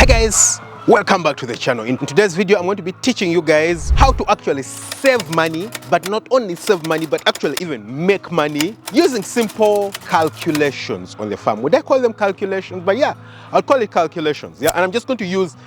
Guys, welcome back to the channel. In today's video I'm going to be teaching you guys how to actually save money, but not only save money but actually even make money using simple calculations on the farm. Would I call them calculations? But yeah, I'll call it calculations. Yeah, and I'm just going to use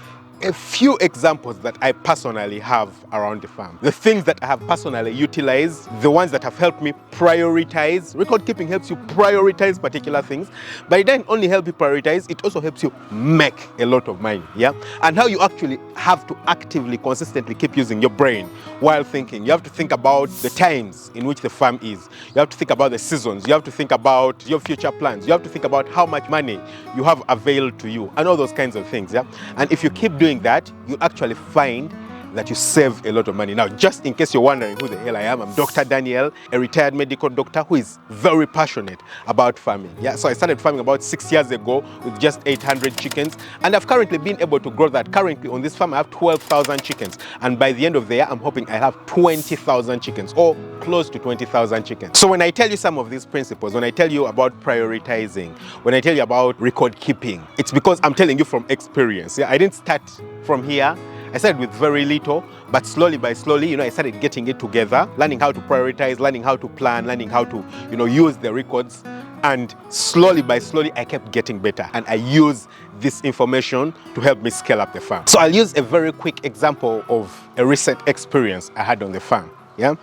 a few examples that I personally have around the farm. The things that I have personally utilized, the ones that have helped me prioritize. Record keeping helps you prioritize particular things, but it doesn't only help you prioritize, it also helps you make a lot of money. Yeah, and how you actually have to actively, consistently keep using your brain while thinking. You have to think about the times in which the farm is. You have to think about the seasons. You have to think about your future plans. You have to think about how much money you have available to you and all those kinds of things. Yeah, and if you keep doing that, you actually find that you save a lot of money. Now, just in case you're wondering who the hell I am, I'm Dr. Daniel, a retired medical doctor who is very passionate about farming. Yeah, so I started farming about 6 years ago with just 800 chickens, and I've currently been able to grow that. Currently on this farm I have 12,000 chickens, and by the end of the year I'm hoping I have 20,000 chickens or close to 20,000 chickens. So when I tell you some of these principles, when I tell you about prioritizing, when I tell you about record keeping, it's because I'm telling you from experience. Yeah, I didn't start from here. I started with very little, but slowly by slowly, I started getting it together, learning how to prioritize, learning how to plan, learning how to, use the records. And slowly by slowly, I kept getting better. And I use this information to help me scale up the farm. So I'll use a very quick example of a recent experience I had on the farm. Yeah.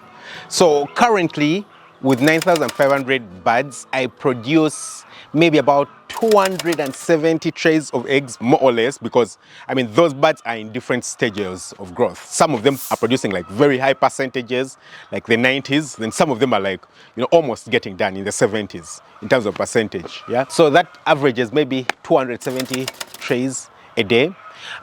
So currently, with 9,500 birds, I produce maybe about 270 trays of eggs, more or less, because those birds are in different stages of growth. Some of them are producing like very high percentages, like the 90s. Then some of them are like, almost getting done in the 70s in terms of percentage. Yeah. So that averages maybe 270 trays a day.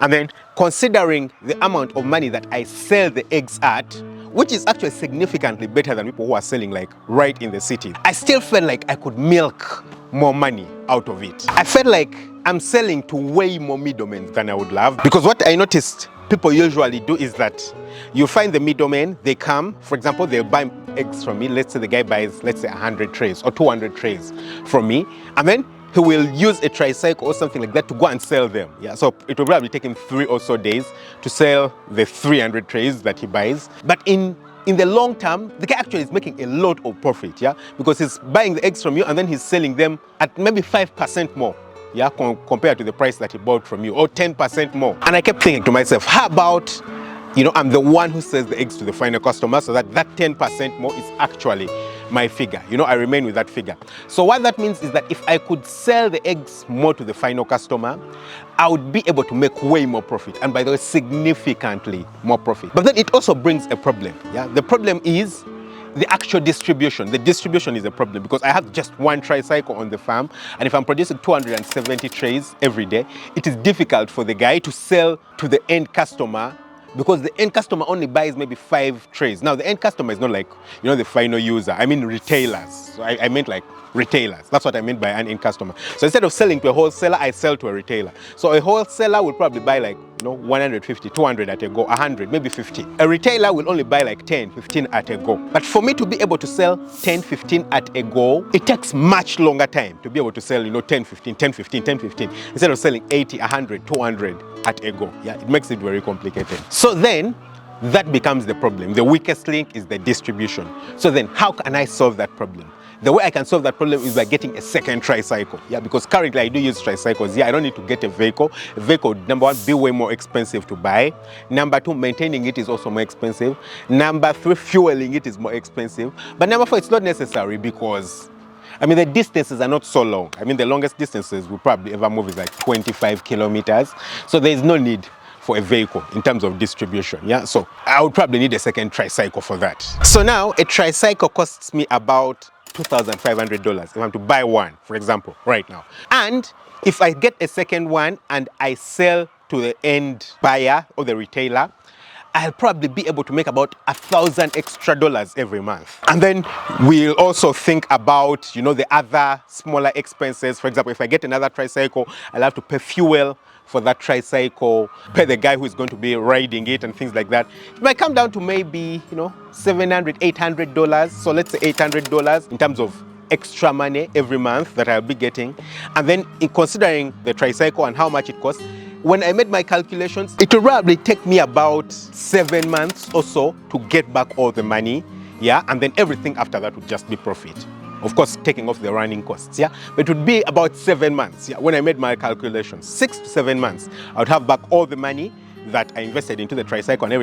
And then considering the amount of money that I sell the eggs at, which is actually significantly better than people who are selling like right in the city, I still felt like I could milk more money out of it. I felt like I'm selling to way more middlemen than I would love, because what I noticed people usually do is that you find the middlemen, they come, for example, they'll buy eggs from me. Let's say the guy buys, 100 trays or 200 trays from me, and then he will use a tricycle or something like that to go and sell them. Yeah, so it will probably take him 3 or so days to sell the 300 trays that he buys. But in the long term, the guy actually is making a lot of profit, yeah, because he's buying the eggs from you and then he's selling them at maybe 5% more, yeah, compared to the price that he bought from you, or 10% more. And I kept thinking to myself, how about, I'm the one who sells the eggs to the final customer, so that 10% more is actually my figure. I remain with that figure. So what that means is that if I could sell the eggs more to the final customer, I would be able to make way more profit, and by the way, significantly more profit. But then it also brings a problem. Yeah, the problem is the actual distribution. The distribution is a problem because I have just one tricycle on the farm, and if I'm producing 270 trays every day, it is difficult for the guy to sell to the end customer, because the end customer only buys maybe 5 trays. Now, the end customer is not like, the final user. I mean retailers. So I meant like retailers. That's what I meant by an end customer. So instead of selling to a wholesaler, I sell to a retailer. So a wholesaler will probably buy like, 150, 200 at a go, 100, maybe 50. A retailer will only buy like 10, 15 at a go. But for me to be able to sell 10, 15 at a go, it takes much longer time to be able to sell, 10, 15, 10, 15, 10, 15, instead of selling 80, 100, 200 at a go. Yeah, it makes it very complicated. So then, that becomes the problem. The weakest link is the distribution. So then, how can I solve that problem? The way I can solve that problem is by getting a second tricycle. Yeah, because currently I do use tricycles. Yeah, I don't need to get a vehicle. A vehicle, number one, be way more expensive to buy. Number two, maintaining it is also more expensive. Number three, fueling it is more expensive. But number four, it's not necessary because the distances are not so long. The longest distances we'll probably ever move is like 25 kilometers. So there is no need for a vehicle in terms of distribution. Yeah, so I would probably need a second tricycle for that. So now a tricycle costs me about $2,500 if I'm to buy one, for example, right now. And if I get a second one and I sell to the end buyer or the retailer, I'll probably be able to make about $1,000 extra every month. And then we'll also think about, the other smaller expenses. For example, if I get another tricycle, I'll have to pay fuel for that tricycle, pay the guy who is going to be riding it and things like that. It might come down to maybe, $700, $800. So let's say $800 in terms of extra money every month that I'll be getting. And then in considering the tricycle and how much it costs, when I made my calculations, it will probably take me about 7 months or so to get back all the money, yeah, and then everything after that would just be profit. Of course, taking off the running costs, yeah, but it would be about 7 months, yeah, when I made my calculations. 6 to 7 months, I would have back all the money that I invested into the tricycle and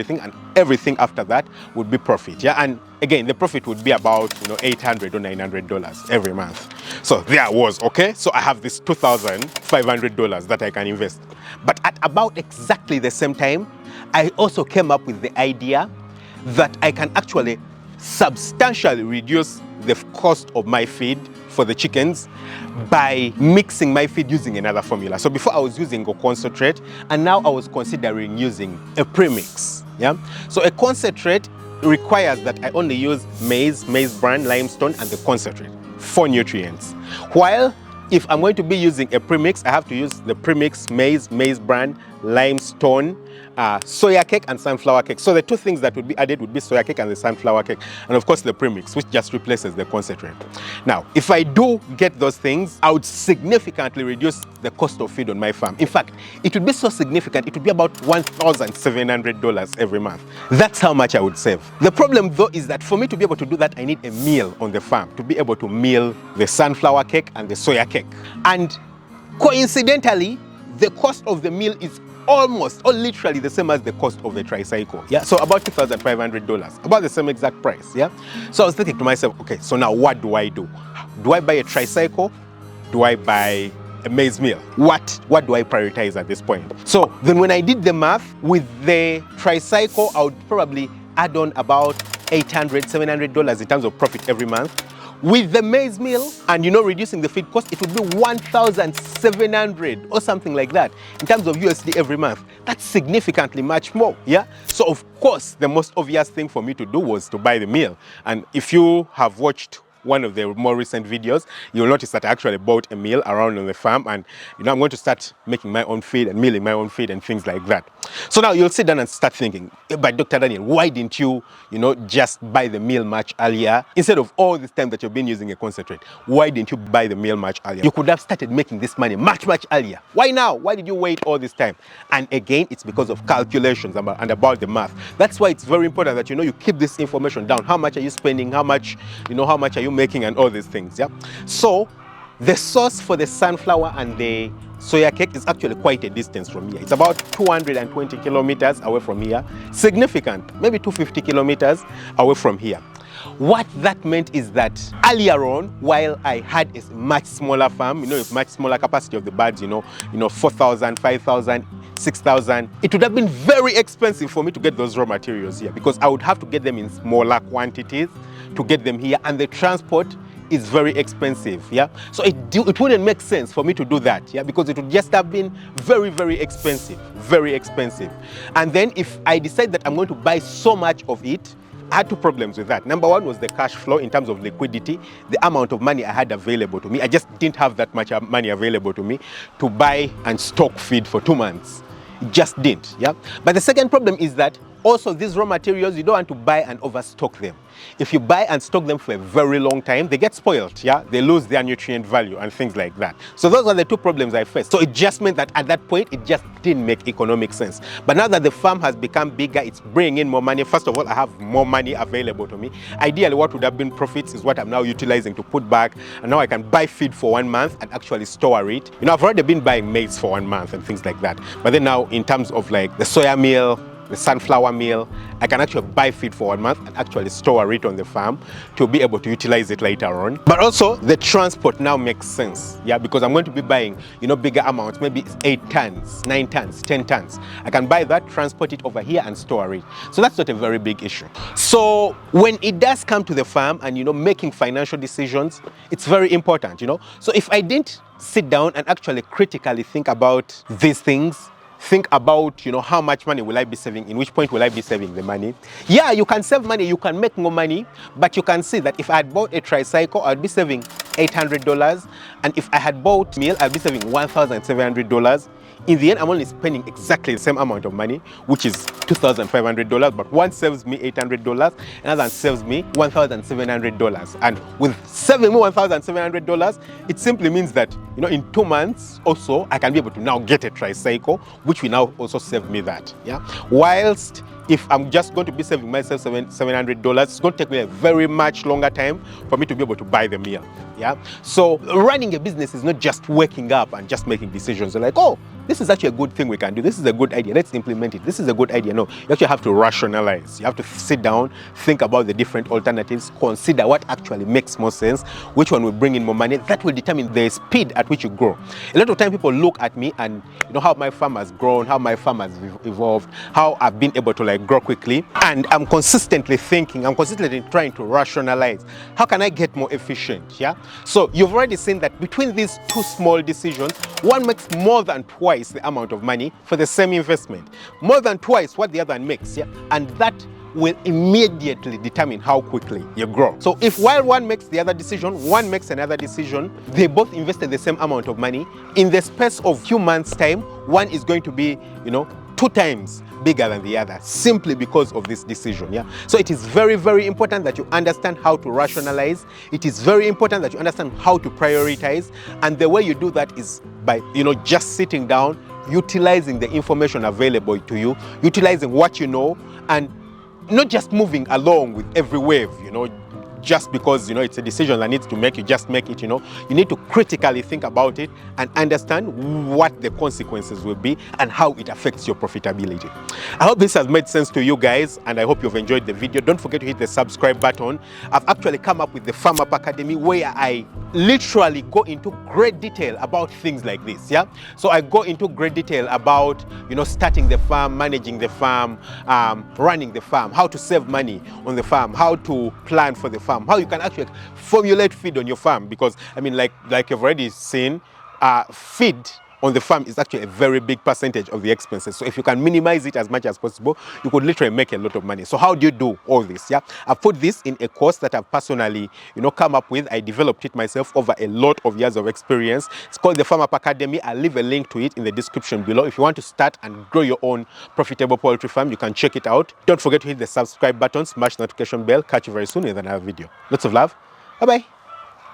everything after that would be profit, yeah, and again, the profit would be about, you know, $800 or $900 every month. So there I was, okay, so I have this $2,500 that I can invest. But at about exactly the same time, I also came up with the idea that I can actually substantially reduce the cost of my feed for the chickens by mixing my feed using another formula. So before I was using a concentrate, and now I was considering using a premix. Yeah. So a concentrate requires that I only use maize bran, limestone, and the concentrate for nutrients. While if I'm going to be using a premix, I have to use the premix, maize bran, limestone, soya cake and sunflower cake. So the two things that would be added would be soya cake and the sunflower cake, and of course the premix, which just replaces the concentrate. Now, if I do get those things, I would significantly reduce the cost of feed on my farm. In fact, it would be so significant, it would be about $1,700 every month. That's how much I would save. The problem though is that for me to be able to do that, I need a mill on the farm to be able to mill the sunflower cake and the soya cake. And coincidentally, the cost of the mill is almost or literally the same as the cost of the tricycle. Yeah, so about $2,500, about the same exact price. Yeah, so I was thinking to myself, okay, so now what do I do? Do I buy a tricycle? Do I buy a maize mill? What do I prioritize at this point? So then when I did the math, with the tricycle, I would probably add on about $800, $700 in terms of profit every month. With the maize mill and, you know, reducing the feed cost, it would be $1,700 or something like that in terms of USD every month. That's significantly much more, yeah? So of course, the most obvious thing for me to do was to buy the mill. And if you have watched one of the more recent videos, you'll notice that I actually bought a mill around on the farm, and you know, I'm going to start making my own feed and milling my own feed and things like that. So now you'll sit down and start thinking, but Dr. Daniel, why didn't you, just buy the mill much earlier? Instead of all this time that you've been using a concentrate, why didn't you buy the mill much earlier? You could have started making this money much earlier. Why now? Why did you wait all this time? And again, it's because of calculations and about the math. That's why it's very important that you keep this information down. How much are you spending? How much are you making, and all these things, yeah? So the source for the sunflower and the soya cake is actually quite a distance from here. It's about 220 kilometers away from here. Significant, maybe 250 kilometers away from here. What that meant is that earlier on, while I had a much smaller farm, a much smaller capacity of the birds, 4,000, 5,000, 6,000, it would have been very expensive for me to get those raw materials here, because I would have to get them in smaller quantities to get them here, and the transport is very expensive, yeah? So it wouldn't make sense for me to do that, yeah? Because it would just have been very expensive, very expensive. And then if I decide that I'm going to buy so much of it, I had two problems with that. Number one was the cash flow in terms of liquidity, the amount of money I had available to me. I just didn't have that much money available to me to buy and stock feed for 2 months. It just didn't, yeah? But the second problem is that also these raw materials, you don't want to buy and overstock them. If you buy and stock them for a very long time, they get spoiled, yeah? They lose their nutrient value and things like that. So those are the two problems I faced. So it just meant that at that point, it just didn't make economic sense. But now that the farm has become bigger, it's bringing in more money. First of all, I have more money available to me. Ideally, what would have been profits is what I'm now utilizing to put back. And now I can buy feed for 1 month and actually store it. I've already been buying maize for 1 month and things like that. But then now, in terms of like the soya meal, the sunflower meal, I can actually buy feed for 1 month and actually store it on the farm to be able to utilize it later on. But also the transport now makes sense, yeah, because I'm going to be buying, bigger amounts, maybe 8 tons, 9 tons, 10 tons. I can buy that, transport it over here and store it. So that's not a very big issue. So when it does come to the farm and, making financial decisions, it's very important, So if I didn't sit down and actually critically think about these things, think about, how much money will I be saving, in which point will I be saving the money. Yeah, you can save money, you can make more money, but you can see that if I had bought a tricycle, I'd be saving $800, and if I had bought meal, I'd be saving $1,700. In the end, I'm only spending exactly the same amount of money, which is $2,500, but one saves me $800, another saves me $1,700. And with saving me $1,700, it simply means that, in 2 months also, I can be able to now get a tricycle, which will now also save me that, yeah? Whilst if I'm just going to be saving myself $700, it's going to take me a very much longer time for me to be able to buy the meal, yeah? So running a business is not just waking up and just making decisions. You're like, oh, this is actually a good thing we can do. This is a good idea. Let's implement it. This is a good idea. No, you actually have to rationalize. You have to sit down, think about the different alternatives, consider what actually makes more sense, which one will bring in more money. That will determine the speed at which you grow. A lot of time people look at me and how my farm has grown, how my farm has evolved, how I've been able to grow quickly. And I'm consistently thinking, I'm consistently trying to rationalize. How can I get more efficient? Yeah. So you've already seen that between these two small decisions, one makes more than twice the amount of money for the same investment, more than twice what the other one makes, yeah? And that will immediately determine how quickly you grow. So if while one makes the other decision, one makes another decision, they both invested the same amount of money, in the space of few months' time, one is going to be, 2 times bigger than the other, simply because of this decision, yeah? So it is very, very important that you understand how to rationalize. It is very important that you understand how to prioritize. And the way you do that is by, just sitting down, utilizing the information available to you, utilizing what you know, and not just moving along with every wave, just because, it's a decision that needs to make, you just make it, You need to critically think about it and understand what the consequences will be and how it affects your profitability. I hope this has made sense to you guys, and I hope you've enjoyed the video. Don't forget to hit the subscribe button. I've actually come up with the Farm Up Academy, where I literally go into great detail about things like this, yeah? So I go into great detail about, starting the farm, managing the farm, running the farm, how to save money on the farm, how to plan for the farm, how you can actually formulate feed on your farm, because like you've already seen, feed on the farm is actually a very big percentage of the expenses. So if you can minimize it as much as possible, you could literally make a lot of money. So how do you do all this? Yeah, I've put this in a course that I've personally, come up with. I developed it myself over a lot of years of experience. It's called the Farm Up Academy. I'll leave a link to it in the description below. If you want to start and grow your own profitable poultry farm, you can check it out. Don't forget to hit the subscribe button, smash the notification bell. Catch you very soon with another video. Lots of love. Bye-bye.